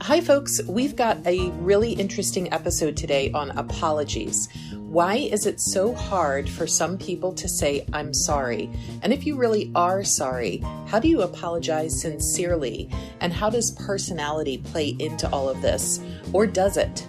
Hi folks, we've got a really interesting episode today on apologies. Why is it so hard for some people to say, I'm sorry? And if you really are sorry, how do you apologize sincerely? And how does personality play into all of this? Or does it?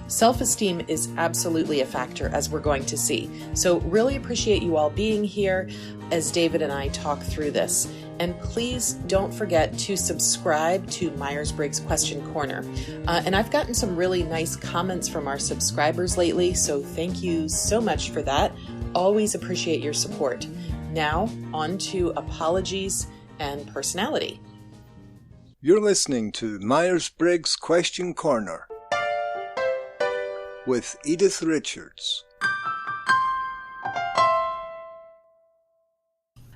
Self-esteem is absolutely a factor, as we're going to see. So really appreciate you all being here as David and I talk through this. And please don't forget to subscribe to Myers-Briggs Question Corner. And I've gotten some really nice comments from our subscribers lately, so thank you so much for that. Always appreciate your support. Now, on to apologies and personality. You're listening to Myers-Briggs Question Corner with Edythe Richards.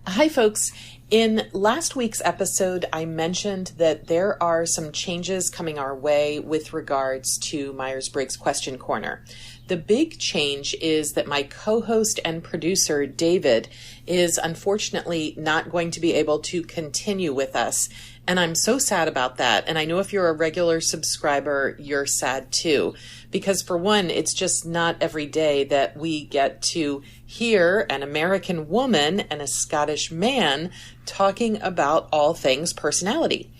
Hi folks. In last week's episode, I mentioned that there are some changes coming our way with regards to Myers-Briggs Question Corner. The big change is that my co-host and producer, David, is unfortunately not going to be able to continue with us. And I'm so sad about that. And I know if you're a regular subscriber, you're sad too. Because for one, it's just not every day that we get to hear an American woman and a Scottish man talking about all things personality.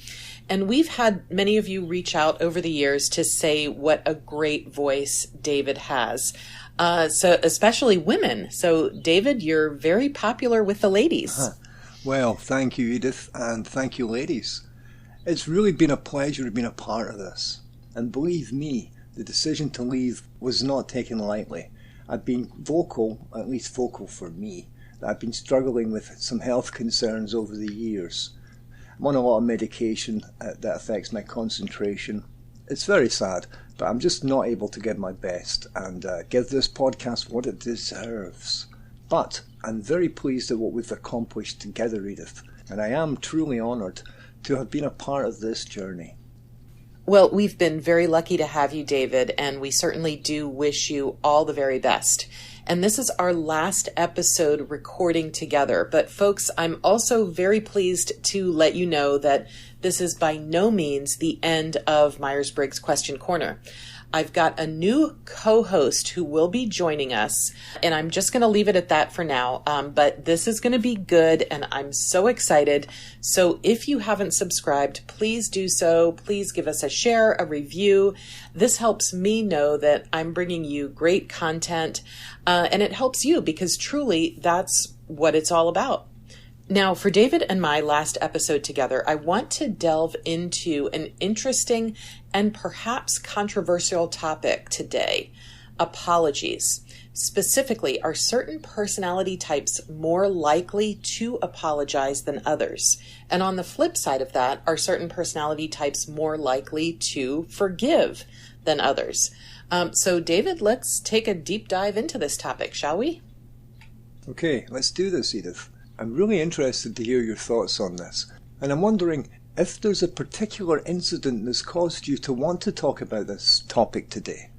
And we've had many of you reach out over the years to say what a great voice David has. So especially women. So David, you're very popular with the ladies. Well, thank you, Edythe, and thank you, ladies. It's really been a pleasure to be a part of this. And believe me, the decision to leave was not taken lightly. I've been vocal, at least vocal for me, that I've been struggling with some health concerns over the years. I'm on a lot of medication that affects my concentration. It's very sad, but I'm just not able to give my best and give this podcast what it deserves. But I'm very pleased at what we've accomplished together, Edythe, and I am truly honoured to have been a part of this journey. Well, we've been very lucky to have you, David, and we certainly do wish you all the very best. And this is our last episode recording together. But folks, I'm also very pleased to let you know that this is by no means the end of Myers-Briggs Question Corner. I've got a new co-host who will be joining us, and I'm just going to leave it at that for now. But this is going to be good, and I'm so excited. So if you haven't subscribed, please do so. Please give us a share, a review. This helps me know that I'm bringing you great content, and it helps you because truly that's what it's all about. Now, for David and my last episode together, I want to delve into an interesting and perhaps controversial topic today, apologies. Specifically, are certain personality types more likely to apologize than others? And on the flip side of that, are certain personality types more likely to forgive than others? So, David, let's take a deep dive into this topic, shall we? Okay, let's do this, Edythe. I'm really interested to hear your thoughts on this, and I'm wondering if there's a particular incident that's caused you to want to talk about this topic today.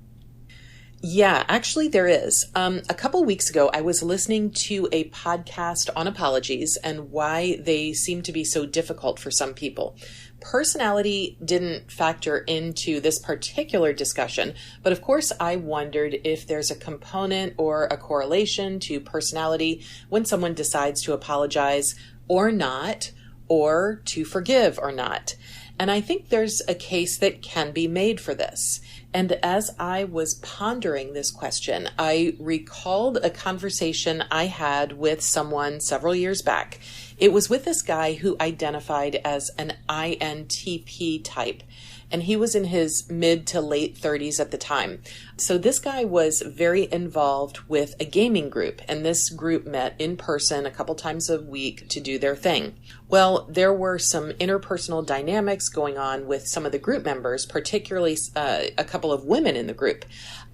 Yeah, actually there is. A couple weeks ago, I was listening to a podcast on apologies and why they seem to be so difficult for some people. Personality didn't factor into this particular discussion, but of course I wondered if there's a component or a correlation to personality when someone decides to apologize or not, or to forgive or not. And I think there's a case that can be made for this. And as I was pondering this question, I recalled a conversation I had with someone several years back. It was with this guy who identified as an INTP type, and he was in his mid to late 30s at the time. So this guy was very involved with a gaming group, and this group met in person a couple times a week to do their thing. Well, there were some interpersonal dynamics going on with some of the group members, particularly a couple of women in the group.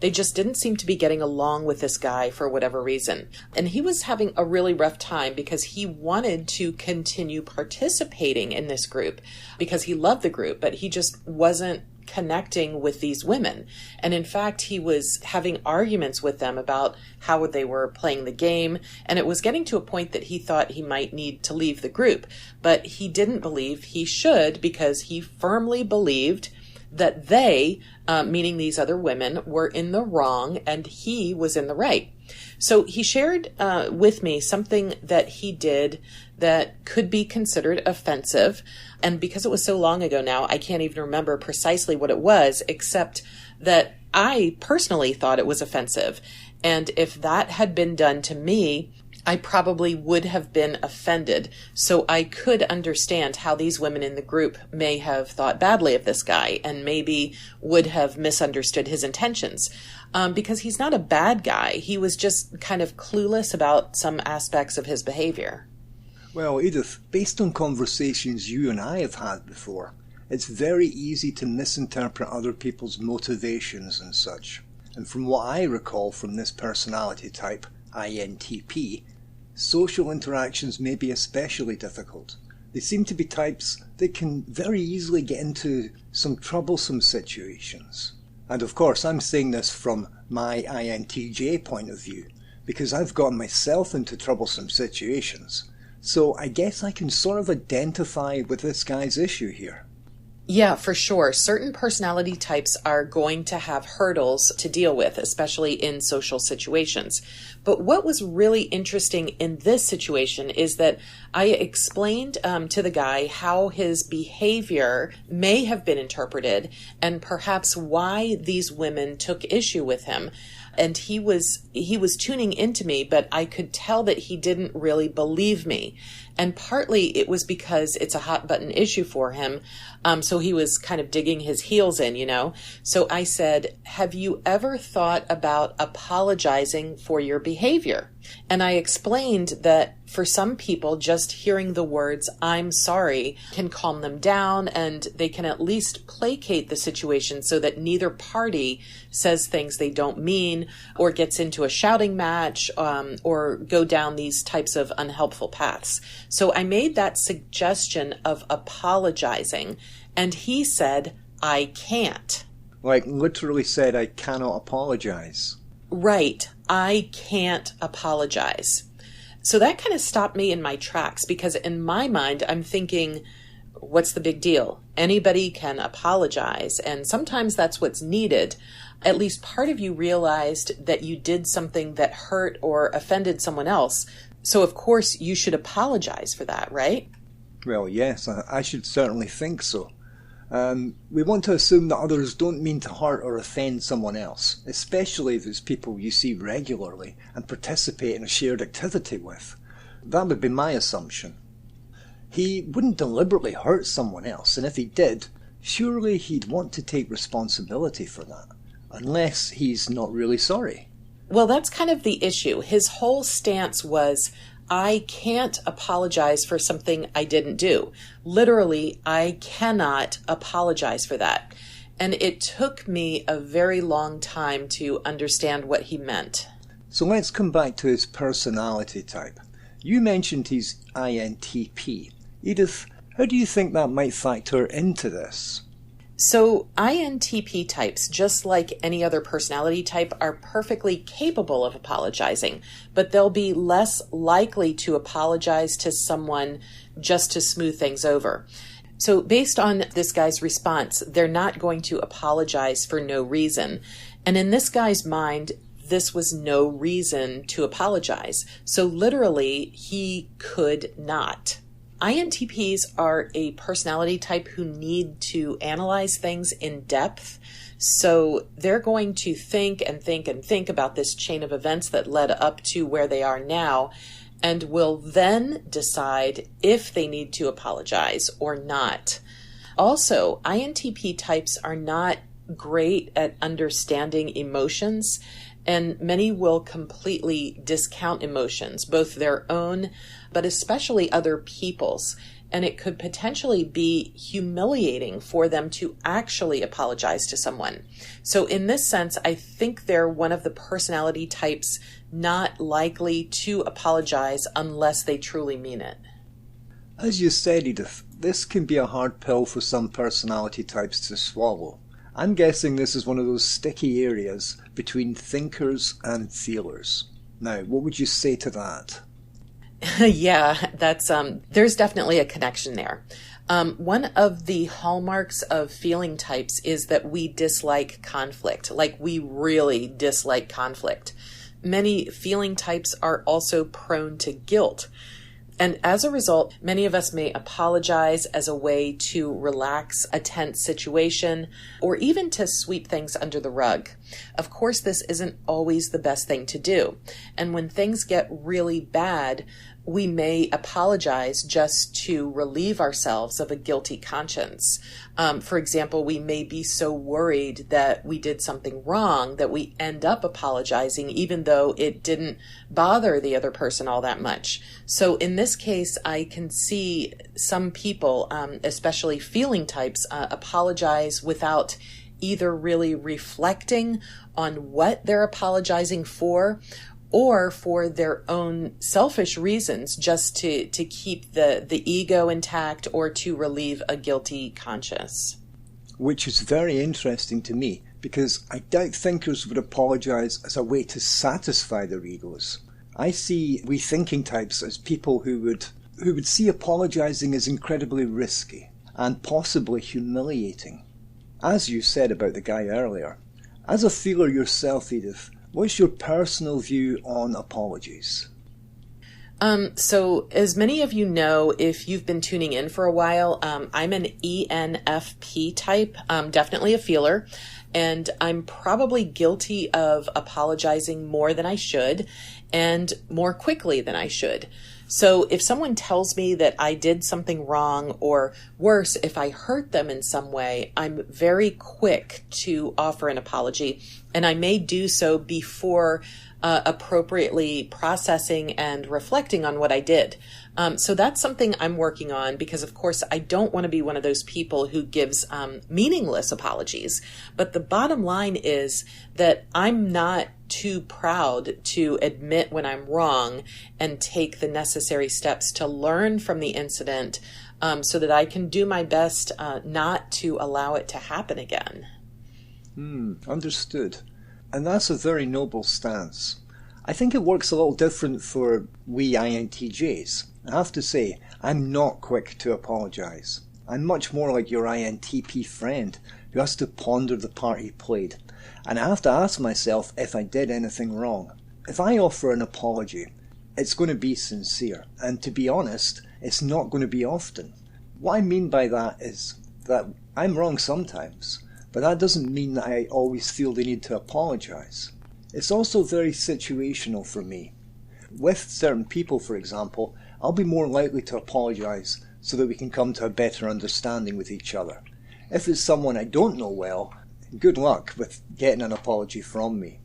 They just didn't seem to be getting along with this guy for whatever reason. And he was having a really rough time because he wanted to continue participating in this group because he loved the group, but he just wasn't connecting with these women. And in fact, he was having arguments with them about how they were playing the game. And it was getting to a point that he thought he might need to leave the group. But he didn't believe he should, because he firmly believed that they, meaning these other women, were in the wrong and he was in the right. So he shared with me something that he did that could be considered offensive. And because it was so long ago now, I can't even remember precisely what it was, except that I personally thought it was offensive. And if that had been done to me, I probably would have been offended. So I could understand how these women in the group may have thought badly of this guy and maybe would have misunderstood his intentions. Because he's not a bad guy. He was just kind of clueless about some aspects of his behavior. Well, Edythe, based on conversations you and I have had before, it's very easy to misinterpret other people's motivations and such. And from what I recall from this personality type, INTP, social interactions may be especially difficult. They seem to be types that can very easily get into some troublesome situations. And of course, I'm saying this from my INTJ point of view, because I've gotten myself into troublesome situations. So I guess I can sort of identify with this guy's issue here. Yeah, for sure. Certain personality types are going to have hurdles to deal with, especially in social situations. But what was really interesting in this situation is that I explained to the guy how his behavior may have been interpreted and perhaps why these women took issue with him. And he was tuning into me, but I could tell that he didn't really believe me. And partly it was because it's a hot button issue for him. So he was kind of digging his heels in, you know. So I said, have you ever thought about apologizing for your behavior? And I explained that for some people, just hearing the words, I'm sorry, can calm them down, and they can at least placate the situation so that neither party says things they don't mean or gets into a shouting match or go down these types of unhelpful paths. So I made that suggestion of apologizing, and he said, I can't. Like literally said, I cannot apologize. Right. I can't apologize. So that kind of stopped me in my tracks, because in my mind, I'm thinking, what's the big deal? Anybody can apologize. And sometimes that's what's needed. At least part of you realized that you did something that hurt or offended someone else. So of course you should apologize for that, right? Well, yes, I should certainly think so. We want to assume that others don't mean to hurt or offend someone else, especially if it's people you see regularly and participate in a shared activity with. That would be my assumption. He wouldn't deliberately hurt someone else, and if he did, surely he'd want to take responsibility for that, unless he's not really sorry. Well, that's kind of the issue. His whole stance was, I can't apologize for something I didn't do. Literally, I cannot apologize for that. And it took me a very long time to understand what he meant. So let's come back to his personality type. You mentioned he's INTP. Edythe, how do you think that might factor into this? So INTP types, just like any other personality type, are perfectly capable of apologizing, but they'll be less likely to apologize to someone just to smooth things over. So based on this guy's response, they're not going to apologize for no reason. And in this guy's mind, this was no reason to apologize. So literally, he could not. INTPs are a personality type who need to analyze things in depth. So they're going to think and think and think about this chain of events that led up to where they are now, and will then decide if they need to apologize or not. Also, INTP types are not great at understanding emotions, and many will completely discount emotions, both their own, but especially other people's. And it could potentially be humiliating for them to actually apologize to someone. So in this sense, I think they're one of the personality types not likely to apologize unless they truly mean it. As you said, Edythe, this can be a hard pill for some personality types to swallow. I'm guessing this is one of those sticky areas between thinkers and feelers. Now, what would you say to that? Yeah, that's there's definitely a connection there. One of the hallmarks of feeling types is that we dislike conflict, like we really dislike conflict. Many feeling types are also prone to guilt. And as a result, many of us may apologize as a way to relax a tense situation or even to sweep things under the rug. Of course, this isn't always the best thing to do. And when things get really bad, we may apologize just to relieve ourselves of a guilty conscience. For example, we may be so worried that we did something wrong that we end up apologizing even though it didn't bother the other person all that much. So in this case, I can see some people, especially feeling types, apologize without either really reflecting on what they're apologizing for or for their own selfish reasons, just to keep the ego intact or to relieve a guilty conscience. Which is very interesting to me, because I doubt thinkers would apologize as a way to satisfy their egos. I see we thinking types as people who would see apologizing as incredibly risky and possibly humiliating. As you said about the guy earlier, as a feeler yourself, Edythe, what's your personal view on apologies? So as many of you know, if you've been tuning in for a while, I'm an ENFP type, definitely a feeler, and I'm probably guilty of apologizing more than I should and more quickly than I should. So if someone tells me that I did something wrong, or worse, if I hurt them in some way, I'm very quick to offer an apology, and I may do so before appropriately processing and reflecting on what I did. So that's something I'm working on, because of course I don't want to be one of those people who gives meaningless apologies. But the bottom line is that I'm not too proud to admit when I'm wrong and take the necessary steps to learn from the incident, so that I can do my best not to allow it to happen again. Understood. And that's a very noble stance. I think it works a little different for we INTJs. I have to say, I'm not quick to apologise. I'm much more like your INTP friend who has to ponder the part he played. And I have to ask myself if I did anything wrong. If I offer an apology, it's going to be sincere. And to be honest, it's not going to be often. What I mean by that is that I'm wrong sometimes, but that doesn't mean that I always feel the need to apologise. It's also very situational for me. With certain people, for example, I'll be more likely to apologise so that we can come to a better understanding with each other. If it's someone I don't know well, good luck with getting an apology from me.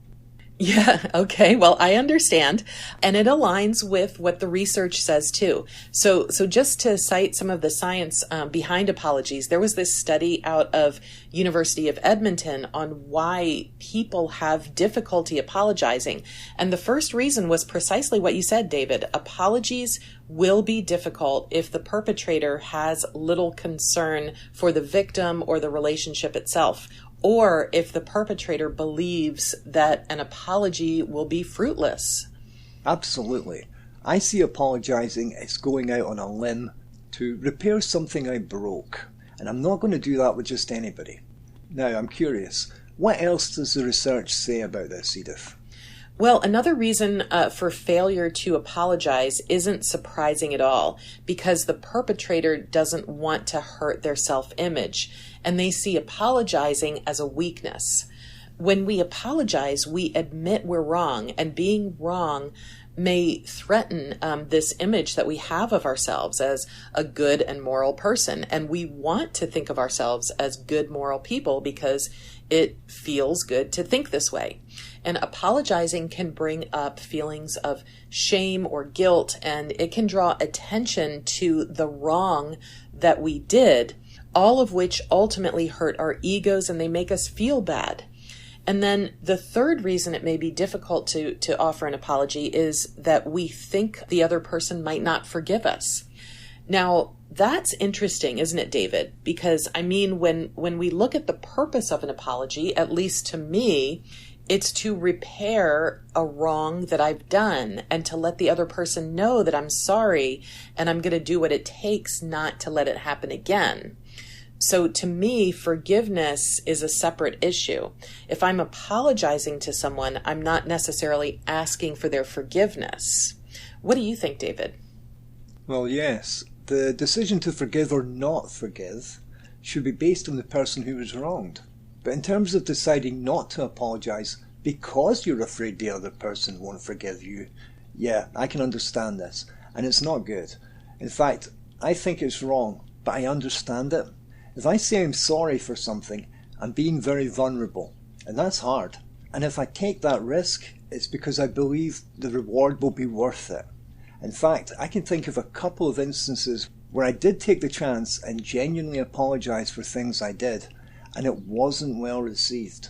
Yeah, okay. Well, I understand. And it aligns with what the research says too. So just to cite some of the science behind apologies, there was this study out of University of Edmonton on why people have difficulty apologizing. And the first reason was precisely what you said, David. Apologies will be difficult if the perpetrator has little concern for the victim or the relationship itself, or if the perpetrator believes that an apology will be fruitless. Absolutely. I see apologising as going out on a limb to repair something I broke. And I'm not going to do that with just anybody. Now, I'm curious, what else does the research say about this, Edythe? Well, another reason for failure to apologize isn't surprising at all, because the perpetrator doesn't want to hurt their self-image, and they see apologizing as a weakness. When we apologize, we admit we're wrong, and being wrong may threaten this image that we have of ourselves as a good and moral person. And we want to think of ourselves as good moral people because it feels good to think this way. And apologizing can bring up feelings of shame or guilt, and it can draw attention to the wrong that we did, all of which ultimately hurt our egos and they make us feel bad. And then the third reason it may be difficult to offer an apology is that we think the other person might not forgive us. Now, That's interesting, isn't it, David? Because, I mean, when we look at the purpose of an apology, at least to me, it's to repair a wrong that I've done and to let the other person know that I'm sorry and I'm going to do what it takes not to let it happen again. So to me, forgiveness is a separate issue. If I'm apologizing to someone, I'm not necessarily asking for their forgiveness. What do you think, David? Well, yes. The decision to forgive or not forgive should be based on the person who was wronged. But in terms of deciding not to apologise because you're afraid the other person won't forgive you, yeah, I can understand this. And it's not good. In fact, I think it's wrong, but I understand it. If I say I'm sorry for something, I'm being very vulnerable. And that's hard. And if I take that risk, it's because I believe the reward will be worth it. In fact, I can think of a couple of instances where I did take the chance and genuinely apologise for things I did, and it wasn't well received.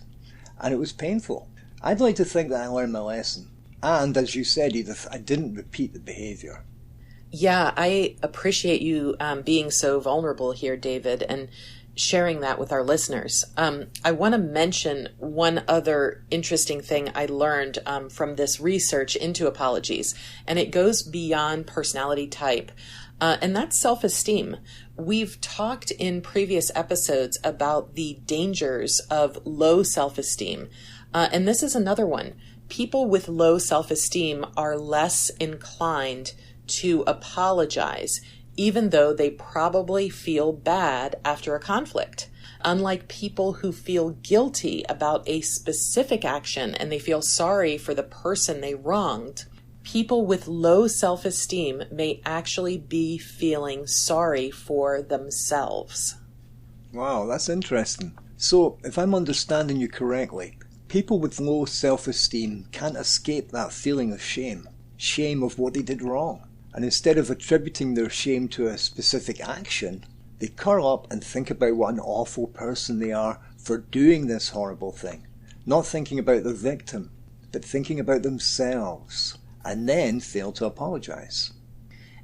And it was painful. I'd like to think that I learned my lesson. And, as you said, Edythe, I didn't repeat the behaviour. Yeah, I appreciate you being so vulnerable here, David, and sharing that with our listeners. I want to mention one other interesting thing I learned from this research into apologies, and it goes beyond personality type, and that's self-esteem. We've talked in previous episodes about the dangers of low self-esteem, and this is another one. People with low self-esteem are less inclined to apologize, even though they probably feel bad after a conflict. Unlike people who feel guilty about a specific action and they feel sorry for the person they wronged, people with low self-esteem may actually be feeling sorry for themselves. Wow, that's interesting. So, if I'm understanding you correctly, people with low self-esteem can't escape that feeling of shame. Shame of what they did wrong. And instead of attributing their shame to a specific action, they curl up and think about what an awful person they are for doing this horrible thing. Not thinking about the victim, but thinking about themselves, and then fail to apologize.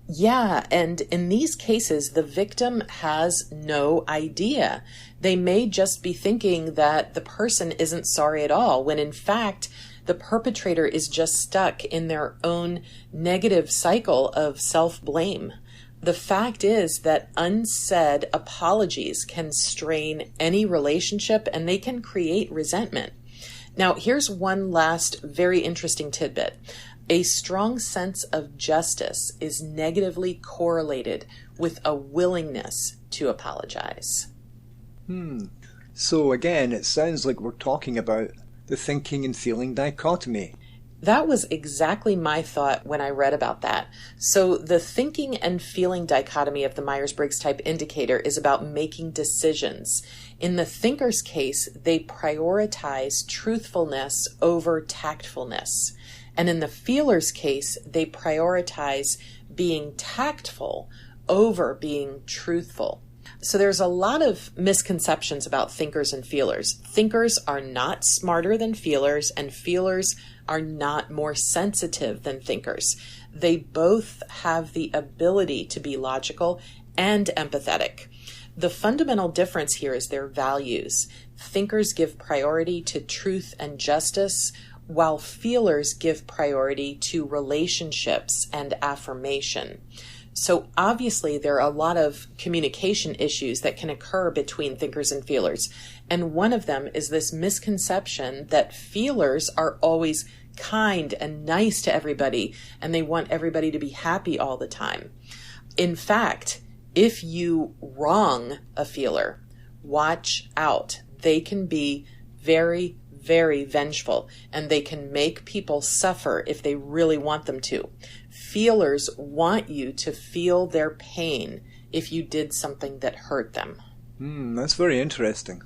Yeah, and in these cases, the victim has no idea. They may just be thinking that the person isn't sorry at all, when in fact, the perpetrator is just stuck in their own negative cycle of self-blame. The fact is that unsaid apologies can strain any relationship and they can create resentment. Now, here's one last very interesting tidbit. A strong sense of justice is negatively correlated with a willingness to apologize. So again, it sounds like we're talking about the thinking and feeling dichotomy. That was exactly my thought when I read about that. So the thinking and feeling dichotomy of the Myers-Briggs type indicator is about making decisions. In the thinker's case, they prioritize truthfulness over tactfulness. And in the feeler's case, they prioritize being tactful over being truthful. So there's a lot of misconceptions about thinkers and feelers. Thinkers are not smarter than feelers, and feelers are not more sensitive than thinkers. They both have the ability to be logical and empathetic. The fundamental difference here is their values. Thinkers give priority to truth and justice, while feelers give priority to relationships and affirmation. So obviously there are a lot of communication issues that can occur between thinkers and feelers. And one of them is this misconception that feelers are always kind and nice to everybody and they want everybody to be happy all the time. In fact, if you wrong a feeler, watch out. They can be very, very vengeful and they can make people suffer if they really want them to. Feelers want you to feel their pain if you did something that hurt them. That's very interesting.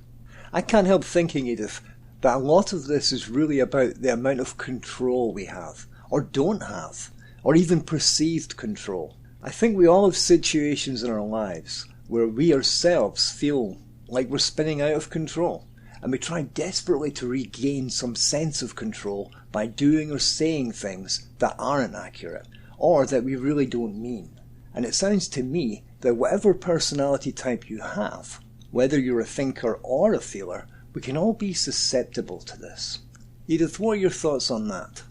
I can't help thinking, Edythe, that a lot of this is really about the amount of control we have, or don't have, or even perceived control. I think we all have situations in our lives where we ourselves feel like we're spinning out of control, and we try desperately to regain some sense of control by doing or saying things that aren't accurate, or that we really don't mean. And it sounds to me that whatever personality type you have, whether you're a thinker or a feeler, we can all be susceptible to this. Edythe, what are your thoughts on that?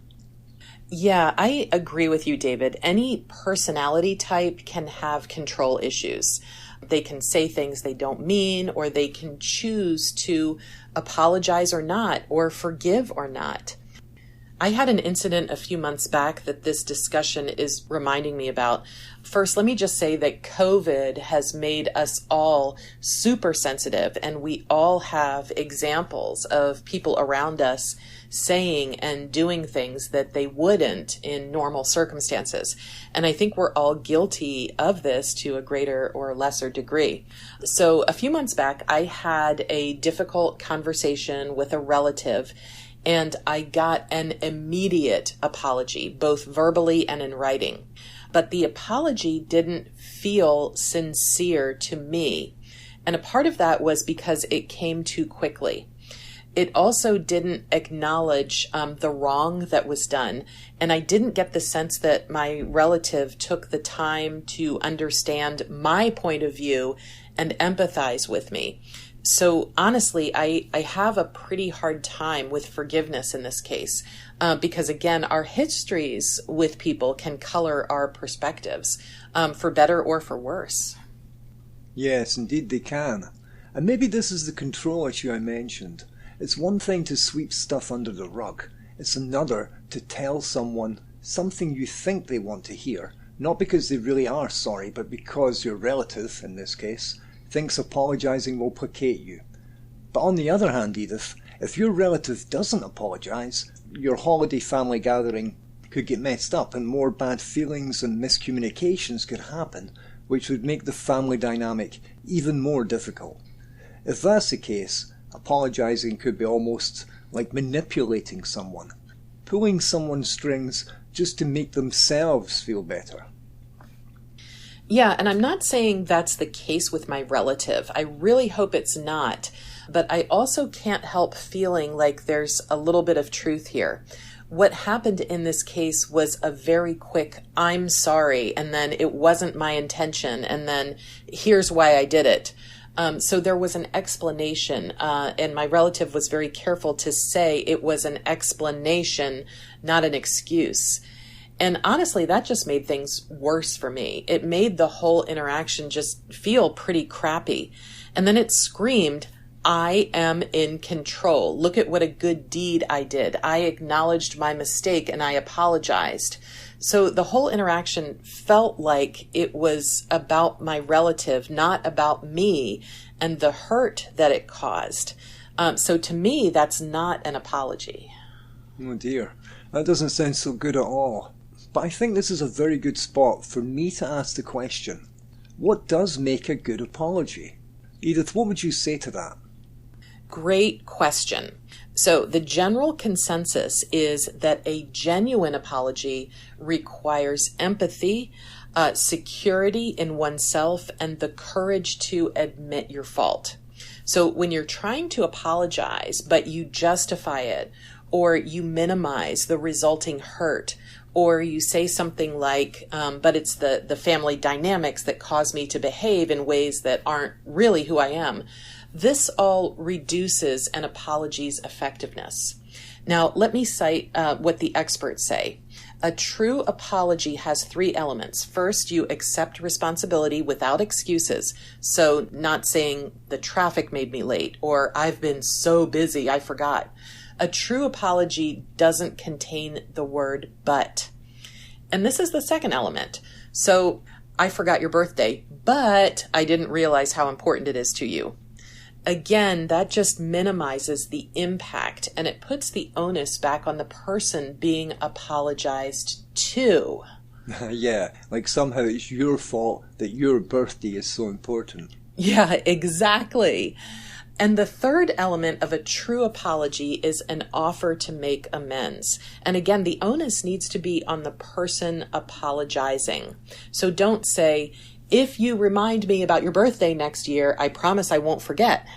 Yeah, I agree with you, David. Any personality type can have control issues. They can say things they don't mean, or they can choose to apologize or not, or forgive or not. I had an incident a few months back that this discussion is reminding me about. First, let me just say that COVID has made us all super sensitive, and we all have examples of people around us saying and doing things that they wouldn't in normal circumstances. And I think we're all guilty of this to a greater or lesser degree. So a few months back, I had a difficult conversation with a relative, and I got an immediate apology, both verbally and in writing. But the apology didn't feel sincere to me. And a part of that was because it came too quickly. It also didn't acknowledge the wrong that was done. And I didn't get the sense that my relative took the time to understand my point of view and empathize with me. So honestly, I have a pretty hard time with forgiveness in this case, because again, our histories with people can color our perspectives, for better or for worse. Yes, indeed they can. And maybe this is the control issue I mentioned. It's one thing to sweep stuff under the rug. It's another to tell someone something you think they want to hear, not because they really are sorry, but because your relative, in this case, thinks apologising will placate you. But on the other hand, Edythe, if your relative doesn't apologise, your holiday family gathering could get messed up and more bad feelings and miscommunications could happen, which would make the family dynamic even more difficult. If that's the case, apologising could be almost like manipulating someone, pulling someone's strings just to make themselves feel better. Yeah, and I'm not saying that's the case with my relative. I really hope it's not. But I also can't help feeling like there's a little bit of truth here. What happened in this case was a very quick, I'm sorry, and then it wasn't my intention, and then here's why I did it. So there was an explanation, and my relative was very careful to say it was an explanation, not an excuse. And honestly, that just made things worse for me. It made the whole interaction just feel pretty crappy. And then it screamed, I am in control. Look at what a good deed I did. I acknowledged my mistake and I apologized. So the whole interaction felt like it was about my relative, not about me and the hurt that it caused. So to me, that's not an apology. Oh dear, that doesn't sound so good at all. But I think this is a very good spot for me to ask the question, what does make a good apology? Edythe, what would you say to that? Great question. So the general consensus is that a genuine apology requires empathy, security in oneself, and the courage to admit your fault. So when you're trying to apologize, but you justify it, or you minimize the resulting hurt, or you say something like, but it's the family dynamics that cause me to behave in ways that aren't really who I am, this all reduces an apology's effectiveness. Now, let me cite what the experts say. A true apology has 3 elements. First, you accept responsibility without excuses. So not saying the traffic made me late, or I've been so busy, I forgot. A true apology doesn't contain the word but. And this is the second element. So I forgot your birthday, but I didn't realize how important it is to you. Again, that just minimizes the impact and it puts the onus back on the person being apologized to. Yeah, like somehow it's your fault that your birthday is so important. Yeah, exactly. And the third element of a true apology is an offer to make amends. And again, the onus needs to be on the person apologizing. So don't say, if you remind me about your birthday next year, I promise I won't forget.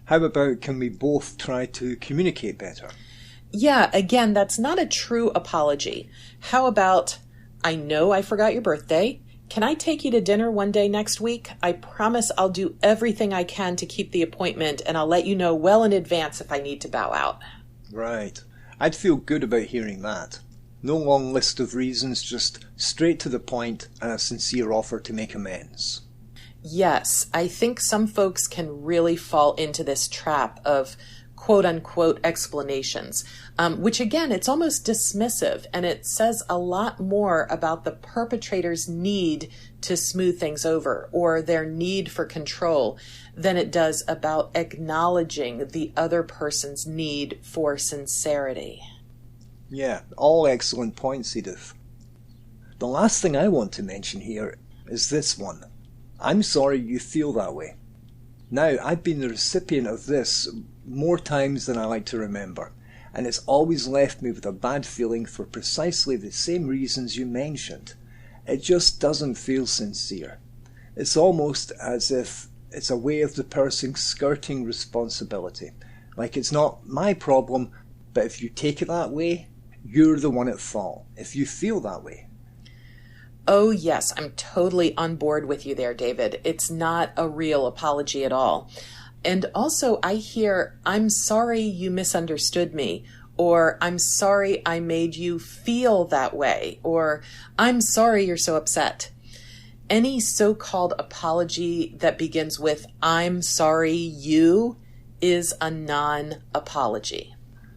How about, can we both try to communicate better? Yeah, again, that's not a true apology. How about, I know I forgot your birthday, can I take you to dinner one day next week? I promise I'll do everything I can to keep the appointment, and I'll let you know well in advance if I need to bow out. Right. I'd feel good about hearing that. No long list of reasons, just straight to the point and a sincere offer to make amends. Yes, I think some folks can really fall into this trap of quote-unquote explanations, which again, it's almost dismissive, and it says a lot more about the perpetrator's need to smooth things over or their need for control than it does about acknowledging the other person's need for sincerity. Yeah, all excellent points, Edythe. The last thing I want to mention here is this one. I'm sorry you feel that way. Now, I've been the recipient of this more times than I like to remember, and it's always left me with a bad feeling for precisely the same reasons you mentioned. It just doesn't feel sincere. It's almost as if it's a way of the person skirting responsibility. Like it's not my problem, but if you take it that way, you're the one at fault, if you feel that way. Oh, yes, I'm totally on board with you there, David. It's not a real apology at all. And also, I hear, I'm sorry you misunderstood me, or I'm sorry I made you feel that way, or I'm sorry you're so upset. Any so-called apology that begins with, I'm sorry you, is a non-apology.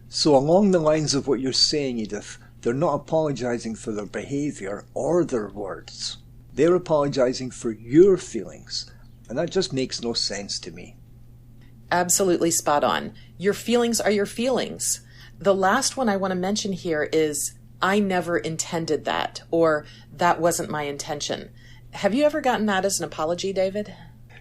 So along the lines of what you're saying, Edythe, they're not apologising for their behaviour or their words. They're apologising for your feelings, and that just makes no sense to me. Absolutely spot on. Your feelings are your feelings. The last one I want to mention here is, I never intended that, or that wasn't my intention. Have you ever gotten that as an apology, David?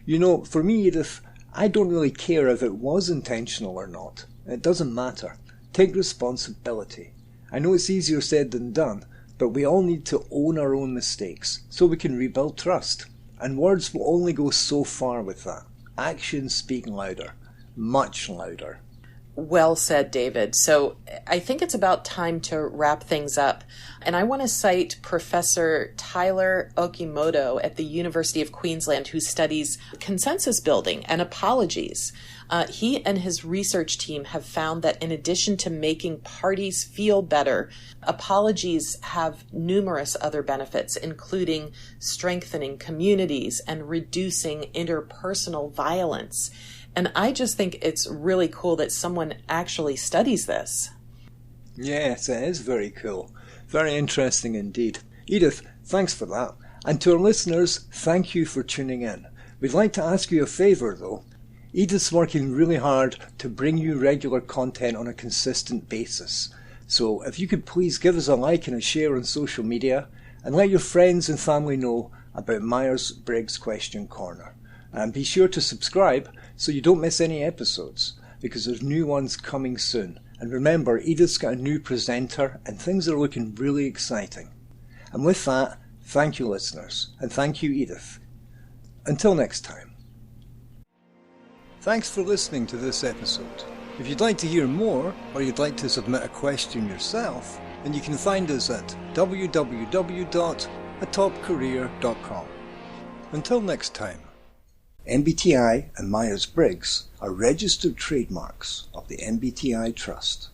You know, for me, Edythe, I don't really care if it was intentional or not. It doesn't matter. Take responsibility. I know it's easier said than done, but we all need to own our own mistakes so we can rebuild trust. And words will only go so far with that. Actions speak louder, much louder. Well said, David. So I think it's about time to wrap things up. And I want to cite Professor Tyler Okimoto at the University of Queensland, who studies consensus building and apologies. He and his research team have found that in addition to making parties feel better, apologies have numerous other benefits, including strengthening communities and reducing interpersonal violence. And I just think it's really cool that someone actually studies this. Yes, it is very cool. Very interesting indeed. Edythe, thanks for that. And to our listeners, thank you for tuning in. We'd like to ask you a favour though. Edythe's working really hard to bring you regular content on a consistent basis. So if you could please give us a like and a share on social media, and let your friends and family know about Myers-Briggs Question Corner. And be sure to subscribe so you don't miss any episodes, because there's new ones coming soon. And remember, Edythe's got a new presenter and things are looking really exciting. And with that, thank you listeners, and thank you Edythe. Until next time. Thanks for listening to this episode. If you'd like to hear more, or you'd like to submit a question yourself, then you can find us at www.atopcareer.com. Until next time. MBTI and Myers-Briggs are registered trademarks of the MBTI Trust.